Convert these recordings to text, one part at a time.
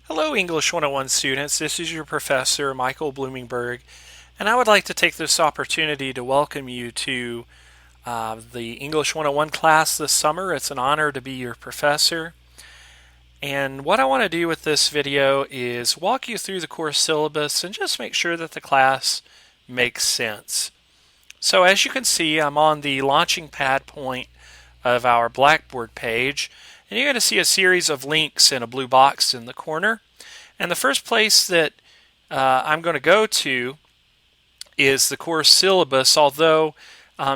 Hello, English 101 students. This is your professor, Michael Bloomingberg, and I would like to take this opportunity to welcome you to the English 101 class this summer. It's an honor to be your professor. And what I want to do with this video is walk you through the course syllabus and just make sure that the class makes sense. So as you can see, I'm on the launching pad point of our Blackboard page, and you're going to see a series of links in a blue box in the corner. And the first place that I'm going to go to is the course syllabus, although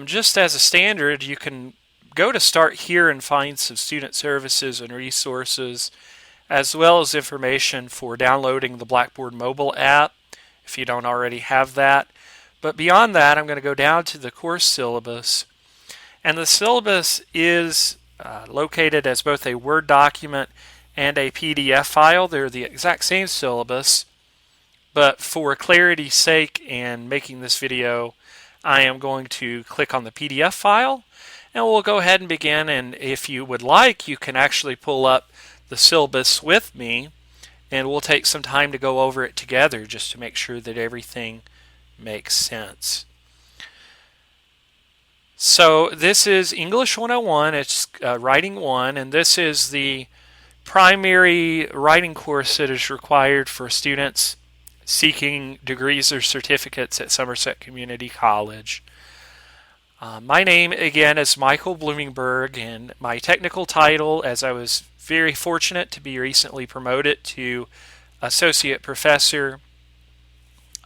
just as a standard, you can go to Start Here and find some student services and resources, as well as information for downloading the Blackboard mobile app if you don't already have that. But beyond that, I'm going to go down to the course syllabus. And the syllabus is located as both a Word document and a PDF file. They're the exact same syllabus, but for clarity's sake and making this video, I am going to click on the PDF file, and we'll go ahead and begin. And if you would like, you can actually pull up the syllabus with me, and we'll take some time to go over it together just to make sure that everything makes sense. So this is English 101, it's Writing 1, and this is the primary writing course that is required for students seeking degrees or certificates at Somerset Community College. My name again is Michael Bloomingberg, and my technical title, as I was very fortunate to be recently promoted to Associate Professor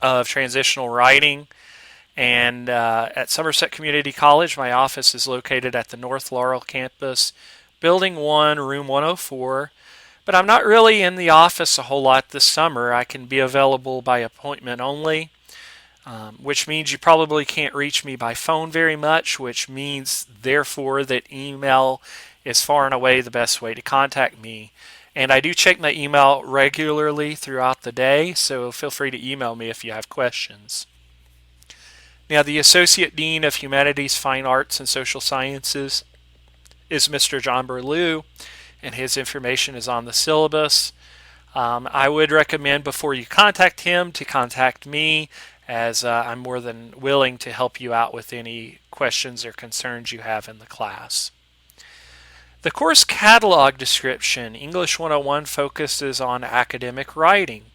of Transitional Writing, and at Somerset Community College, my office is located at the North Laurel campus, Building 1, Room 104. But I'm not really in the office a whole lot this summer. I can be available by appointment only, which means you probably can't reach me by phone very much, which means, therefore, that email is far and away the best way to contact me. And I do check my email regularly throughout the day, so feel free to email me if you have questions. Now, the Associate Dean of Humanities, Fine Arts, and Social Sciences is Mr. John Berlew, and his information is on the syllabus. I would recommend before you contact him to contact me, as I'm more than willing to help you out with any questions or concerns you have in the class. The course catalog description, English 101, focuses on academic writing.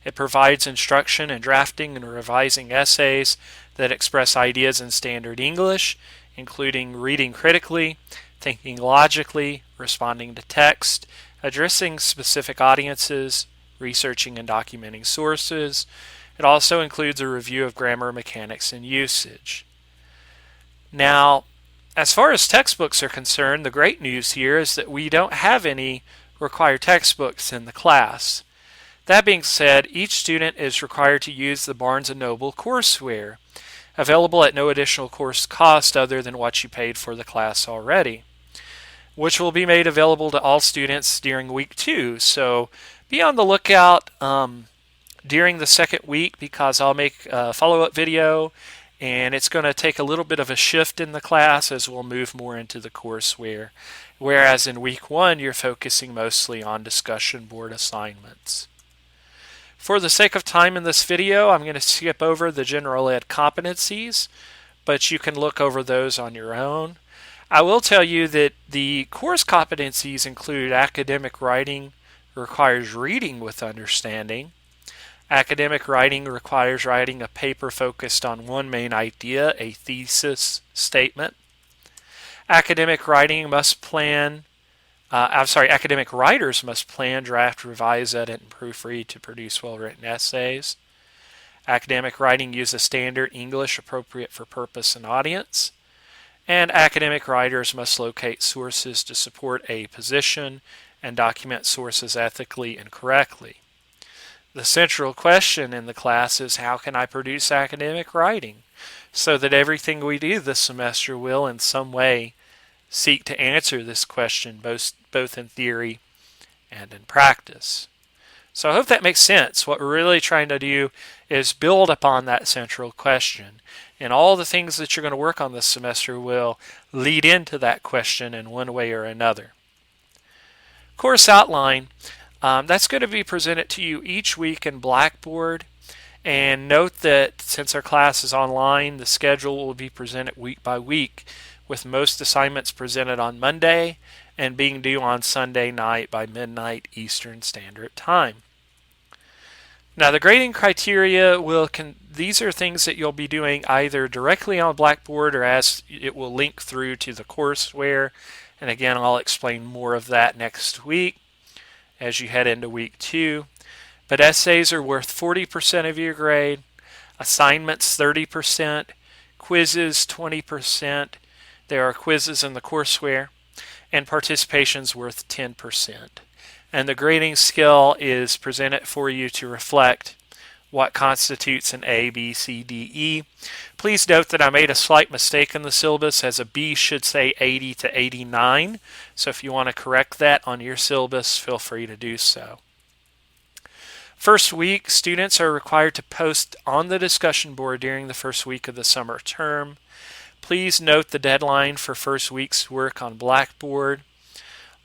It provides instruction in drafting and revising essays that express ideas in standard English, including reading critically, thinking logically, responding to text, addressing specific audiences, researching and documenting sources. It also includes a review of grammar, mechanics, and usage. Now, as far as textbooks are concerned, the great news here is that we don't have any required textbooks in the class. That being said, each student is required to use the Barnes & Noble courseware, available at no additional course cost other than what you paid for the class already, which will be made available to all students during week 2. So be on the lookout during the second week, because I'll make a follow-up video, and it's going to take a little bit of a shift in the class as we'll move more into the courseware, whereas in week 1 you're focusing mostly on discussion board assignments. For the sake of time in this video, I'm going to skip over the general ed competencies, but you can look over those on your own. I will tell you that the course competencies include academic writing requires reading with understanding. Academic writing requires writing a paper focused on one main idea, a thesis statement. Academic writers must plan, draft, revise, edit, and proofread to produce well-written essays. Academic writing uses standard English appropriate for purpose and audience. And academic writers must locate sources to support a position and document sources ethically and correctly. The central question in the class is, how can I produce academic writing? So that everything we do this semester will in some way seek to answer this question, both in theory and in practice. So I hope that makes sense. What we're really trying to do is build upon that central question. And all the things that you're going to work on this semester will lead into that question in one way or another. Course outline. That's going to be presented to you each week in Blackboard. And note that since our class is online, the schedule will be presented week by week, with most assignments presented on Monday and being due on Sunday night by midnight Eastern Standard Time. Now, the grading criteria these are things that you'll be doing either directly on Blackboard or as it will link through to the courseware. And again, I'll explain more of that next week as you head into week 2. But essays are worth 40% of your grade, assignments 30%, quizzes 20%. There are quizzes in the courseware, and participation's worth 10%. And the grading scale is presented for you to reflect what constitutes an A, B, C, D, E. Please note that I made a slight mistake in the syllabus, as a B should say 80 to 89. So if you want to correct that on your syllabus, feel free to do so. First week, students are required to post on the discussion board during the first week of the summer term. Please note the deadline for first week's work on Blackboard.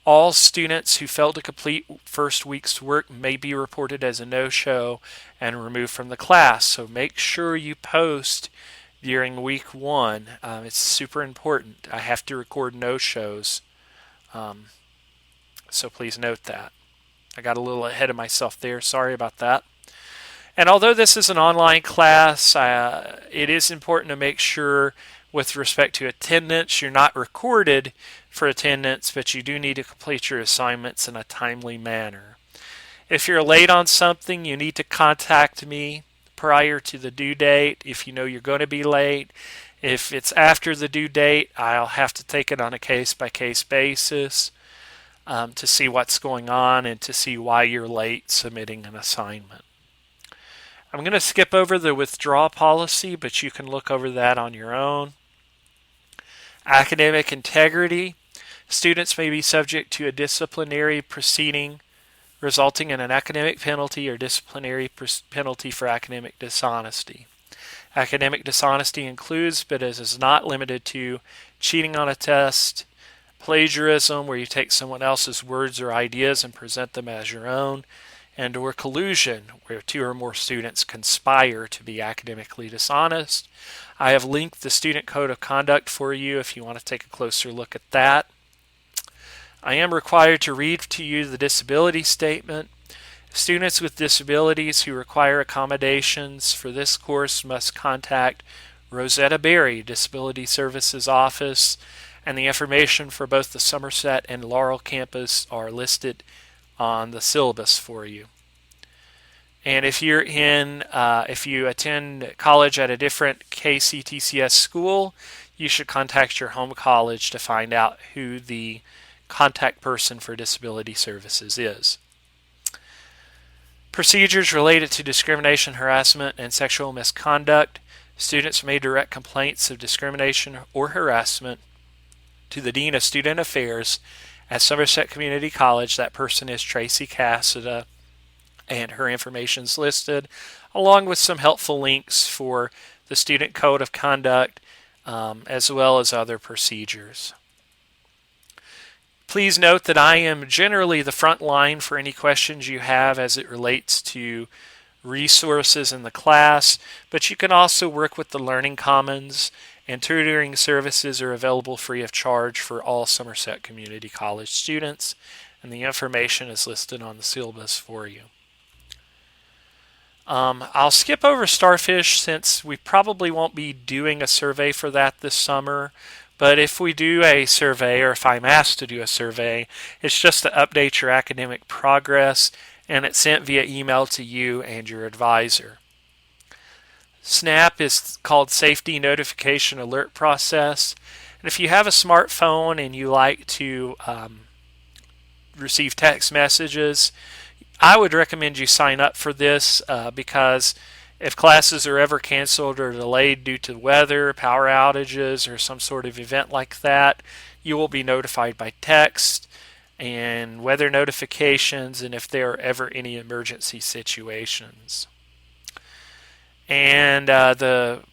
All students who fail to complete first week's work may be reported as a no-show and removed from the class. So make sure you post during week 1. It's super important. I have to record no-shows. So please note that. I got a little ahead of myself there. Sorry about that. And although this is an online class, it is important to make sure with respect to attendance, you're not recorded for attendance, but you do need to complete your assignments in a timely manner. If you're late on something, you need to contact me prior to the due date if you know you're going to be late. If it's after the due date, I'll have to take it on a case-by-case basis to see what's going on and to see why you're late submitting an assignment. I'm going to skip over the withdrawal policy, but you can look over that on your own. Academic integrity. Students may be subject to a disciplinary proceeding resulting in an academic penalty or disciplinary penalty for academic dishonesty. Academic dishonesty includes, but is not limited to, cheating on a test, plagiarism, where you take someone else's words or ideas and present them as your own, and or collusion, where 2 or more students conspire to be academically dishonest. I have linked the Student Code of Conduct for you if you want to take a closer look at that. I am required to read to you the disability statement. Students with disabilities who require accommodations for this course must contact Rosetta Berry, Disability Services Office, and the information for both the Somerset and Laurel campus are listed on the syllabus for you. And if you attend college at a different KCTCS school, you should contact your home college to find out who the contact person for disability services is. Procedures related to discrimination, harassment, and sexual misconduct. Students may direct complaints of discrimination or harassment to the Dean of Student Affairs at Somerset Community College. That person is Tracy Cassida, and her information is listed, along with some helpful links for the Student Code of Conduct, as well as other procedures. Please note that I am generally the front line for any questions you have as it relates to resources in the class, but you can also work with the Learning Commons, and tutoring services are available free of charge for all Somerset Community College students, and the information is listed on the syllabus for you. I'll skip over Starfish since we probably won't be doing a survey for that this summer. But if we do a survey, or if I'm asked to do a survey, it's just to update your academic progress, and it's sent via email to you and your advisor. SNAP is called Safety Notification Alert Process. And if you have a smartphone and you like to receive text messages, I would recommend you sign up for this because if classes are ever canceled or delayed due to weather, power outages, or some sort of event like that, you will be notified by text and weather notifications, and if there are ever any emergency situations. And the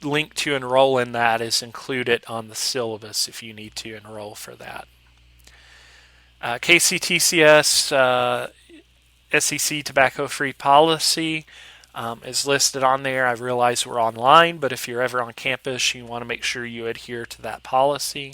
link to enroll in that is included on the syllabus if you need to enroll for that. KCTCS SEC tobacco-free policy is listed on there. I realize we're online, but if you're ever on campus, you want to make sure you adhere to that policy.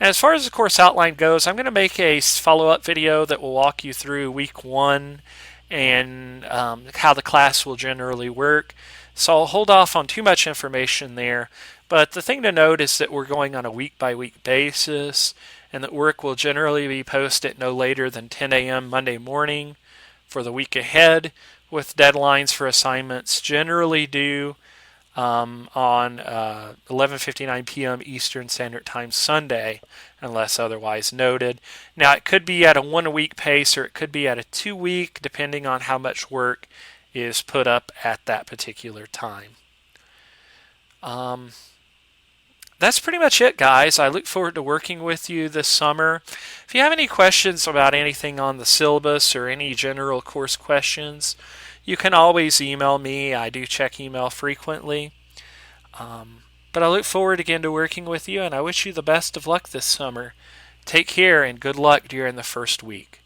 And as far as the course outline goes, I'm going to make a follow-up video that will walk you through week 1 and how the class will generally work. So I'll hold off on too much information there. But the thing to note is that we're going on a week-by-week basis, and that work will generally be posted no later than 10 a.m. Monday morning for the week ahead, with deadlines for assignments generally due on 11:59 p.m. Eastern Standard Time Sunday, unless otherwise noted. Now, it could be at a 1-week pace or it could be at a 2-week, depending on how much work is put up at that particular time. That's pretty much it, guys. I look forward to working with you this summer. If you have any questions about anything on the syllabus or any general course questions, you can always email me. I do check email frequently. But I look forward again to working with you, and I wish you the best of luck this summer. Take care and good luck during the first week.